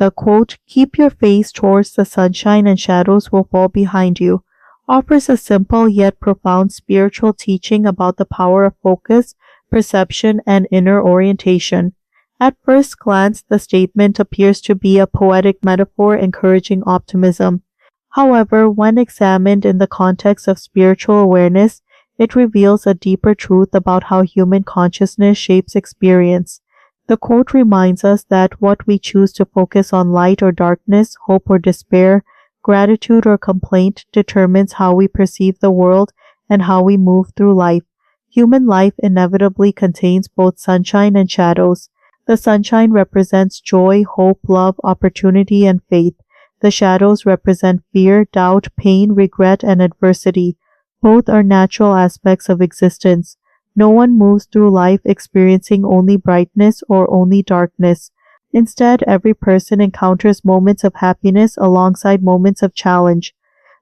The quote, "Keep your face towards the sunshine and shadows will fall behind you," offers a simple yet profound spiritual teaching about the power of focus, perception, and inner orientation. At first glance, the statement appears to be a poetic metaphor encouraging optimism. However, when examined in the context of spiritual awareness, it reveals a deeper truth about how human consciousness shapes experience. The quote reminds us that what we choose to focus on, light or darkness, hope or despair, gratitude or complaint, determines how we perceive the world and how we move through life. Human life inevitably contains both sunshine and shadows. The sunshine represents joy, hope, love, opportunity, and faith. The shadows represent fear, doubt, pain, regret, and adversity. Both are natural aspects of existence. No one moves through life experiencing only brightness or only darkness. Instead, every person encounters moments of happiness alongside moments of challenge.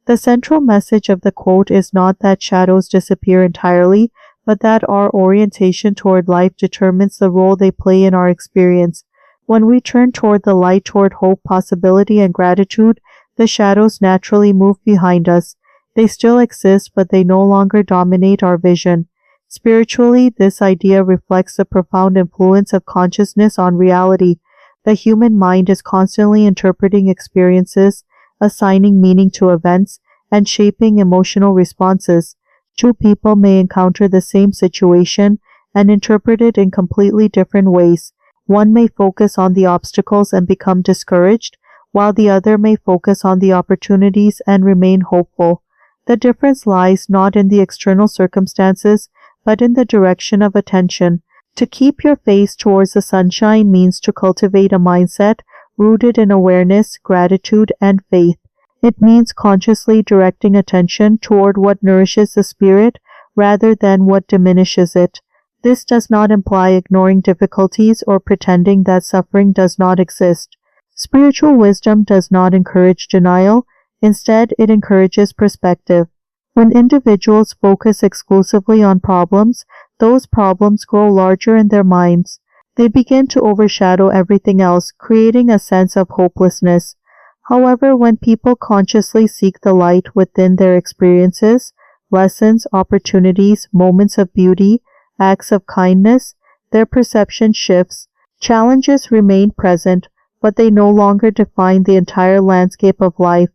The central message of the quote is not that shadows disappear entirely, but that our orientation toward life determines the role they play in our experience. When we turn toward the light, toward hope, possibility, and gratitude, the shadows naturally move behind us. They still exist, but they no longer dominate our vision. Spiritually, this idea reflects the profound influence of consciousness on reality. The human mind is constantly interpreting experiences, assigning meaning to events, and shaping emotional responses. Two people may encounter the same situation and interpret it in completely different ways. One may focus on the obstacles and become discouraged, while the other may focus on the opportunities and remain hopeful. The difference lies not in the external circumstances, but in the direction of attention. To keep your face towards the sunshine means to cultivate a mindset rooted in awareness, gratitude, and faith. It means consciously directing attention toward what nourishes the spirit rather than what diminishes it. This does not imply ignoring difficulties or pretending that suffering does not exist. Spiritual wisdom does not encourage denial. Instead, it encourages perspective. When individuals focus exclusively on problems, those problems grow larger in their minds. They begin to overshadow everything else, creating a sense of hopelessness. However, when people consciously seek the light within their experiences, lessons, opportunities, moments of beauty, acts of kindness, their perception shifts. Challenges remain present, but they no longer define the entire landscape of life.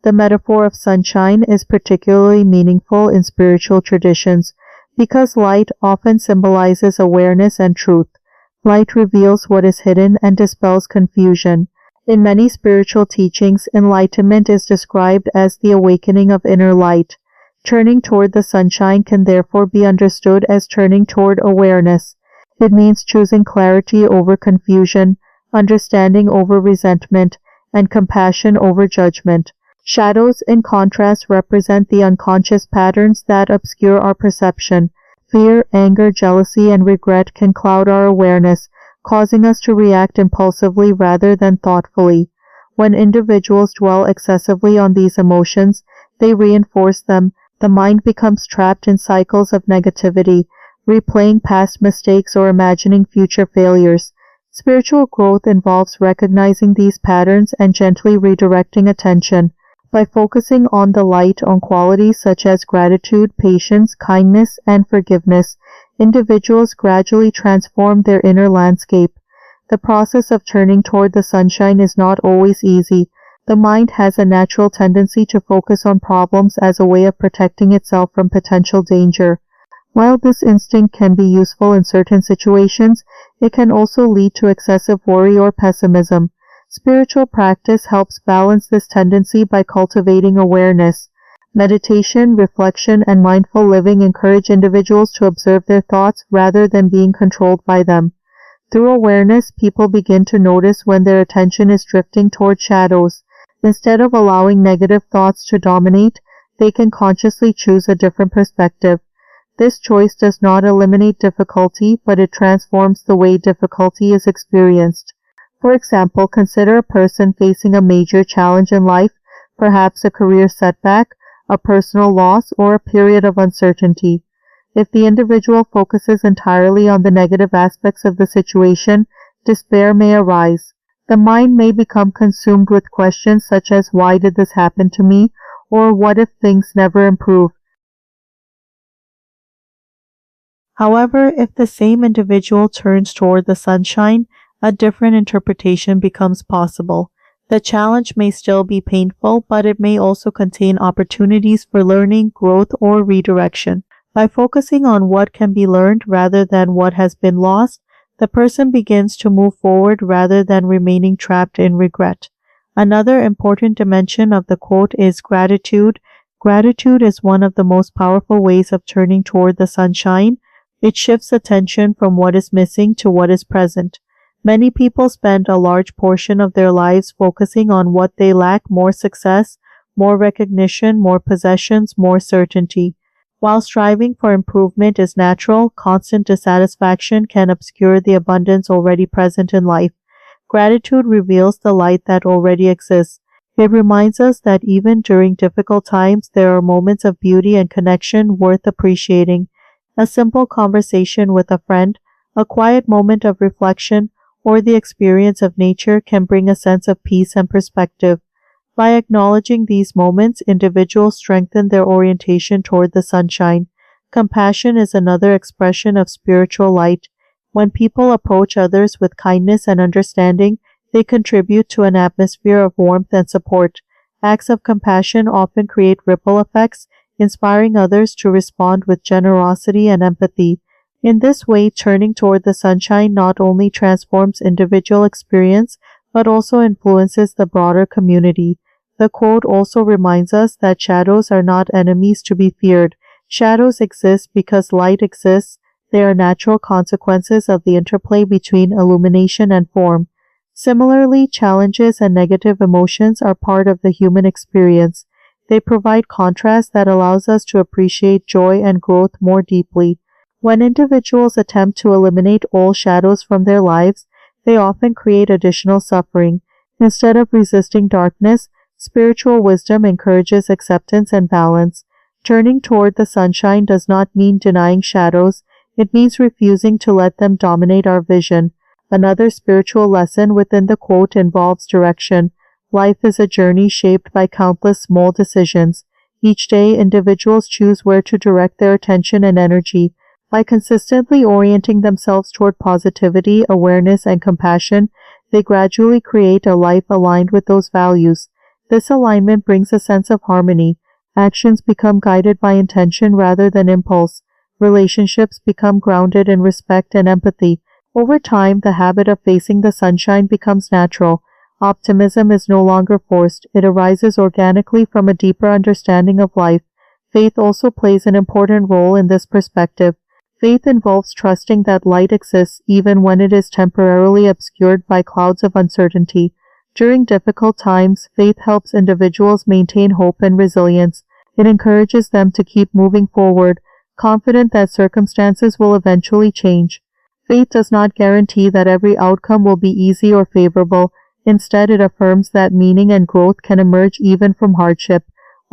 The metaphor of sunshine is particularly meaningful in spiritual traditions because light often symbolizes awareness and truth. Light reveals what is hidden and dispels confusion. In many spiritual teachings, enlightenment is described as the awakening of inner light. Turning toward the sunshine can therefore be understood as turning toward awareness. It means choosing clarity over confusion, understanding over resentment, and compassion over judgment. Shadows, in contrast, represent the unconscious patterns that obscure our perception. Fear, anger, jealousy, and regret can cloud our awareness, causing us to react impulsively rather than thoughtfully. When individuals dwell excessively on these emotions, they reinforce them. The mind becomes trapped in cycles of negativity, replaying past mistakes or imagining future failures. Spiritual growth involves recognizing these patterns and gently redirecting attention. By focusing on the light, on qualities such as gratitude, patience, kindness, and forgiveness, individuals gradually transform their inner landscape. The process of turning toward the sunshine is not always easy. The mind has a natural tendency to focus on problems as a way of protecting itself from potential danger. While this instinct can be useful in certain situations, it can also lead to excessive worry or pessimism. Spiritual practice helps balance this tendency by cultivating awareness. Meditation, reflection, and mindful living encourage individuals to observe their thoughts rather than being controlled by them. Through awareness, people begin to notice when their attention is drifting toward shadows. Instead of allowing negative thoughts to dominate, they can consciously choose a different perspective. This choice does not eliminate difficulty, but it transforms the way difficulty is experienced. For example, consider a person facing a major challenge in life, perhaps a career setback, a personal loss, or a period of uncertainty. If the individual focuses entirely on the negative aspects of the situation, despair may arise. The mind may become consumed with questions such as why did this happen to me, or what if things never improve. However, if the same individual turns toward the sunshine, a different interpretation becomes possible. The challenge may still be painful, but it may also contain opportunities for learning, growth, or redirection. By focusing on what can be learned rather than what has been lost, the person begins to move forward rather than remaining trapped in regret. Another important dimension of the quote is gratitude. Gratitude is one of the most powerful ways of turning toward the sunshine. It shifts attention from what is missing to what is present. Many people spend a large portion of their lives focusing on what they lack: more success, more recognition, more possessions, more certainty. While striving for improvement is natural, constant dissatisfaction can obscure the abundance already present in life. Gratitude reveals the light that already exists. It reminds us that even during difficult times, there are moments of beauty and connection worth appreciating. A simple conversation with a friend, a quiet moment of reflection, or the experience of nature can bring a sense of peace and perspective. By acknowledging these moments, individuals strengthen their orientation toward the sunshine. Compassion is another expression of spiritual light. When people approach others with kindness and understanding, they contribute to an atmosphere of warmth and support. Acts of compassion often create ripple effects, inspiring others to respond with generosity and empathy. In this way, turning toward the sunshine not only transforms individual experience, but also influences the broader community. The quote also reminds us that shadows are not enemies to be feared. Shadows exist because light exists. They are natural consequences of the interplay between illumination and form. Similarly, challenges and negative emotions are part of the human experience. They provide contrast that allows us to appreciate joy and growth more deeply. When individuals attempt to eliminate all shadows from their lives, they often create additional suffering. Instead of resisting darkness, spiritual wisdom encourages acceptance and balance. Turning toward the sunshine does not mean denying shadows. It means refusing to let them dominate our vision. Another spiritual lesson within the quote involves direction. Life is a journey shaped by countless small decisions. Each day, individuals choose where to direct their attention and energy. By consistently orienting themselves toward positivity, awareness, and compassion, they gradually create a life aligned with those values. This alignment brings a sense of harmony. Actions become guided by intention rather than impulse. Relationships become grounded in respect and empathy. Over time, the habit of facing the sunshine becomes natural. Optimism is no longer forced. It arises organically from a deeper understanding of life. Faith also plays an important role in this perspective. Faith involves trusting that light exists even when it is temporarily obscured by clouds of uncertainty. During difficult times, faith helps individuals maintain hope and resilience. It encourages them to keep moving forward, confident that circumstances will eventually change. Faith does not guarantee that every outcome will be easy or favorable. Instead, it affirms that meaning and growth can emerge even from hardship.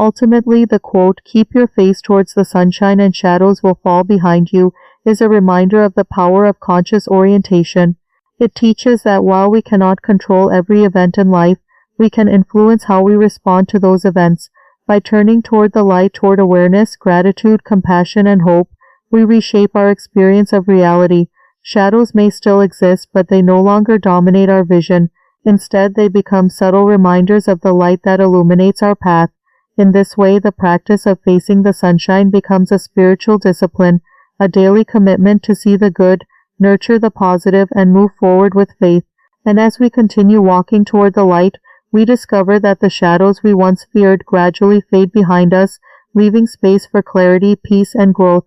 Ultimately, the quote, "Keep your face towards the sunshine and shadows will fall behind you," is a reminder of the power of conscious orientation. It teaches that while we cannot control every event in life, we can influence how we respond to those events. By turning toward the light, toward awareness, gratitude, compassion, and hope, we reshape our experience of reality. Shadows may still exist, but they no longer dominate our vision. Instead, they become subtle reminders of the light that illuminates our path. In this way, the practice of facing the sunshine becomes a spiritual discipline, a daily commitment to see the good, nurture the positive, and move forward with faith. And as we continue walking toward the light, we discover that the shadows we once feared gradually fade behind us, leaving space for clarity, peace, and growth.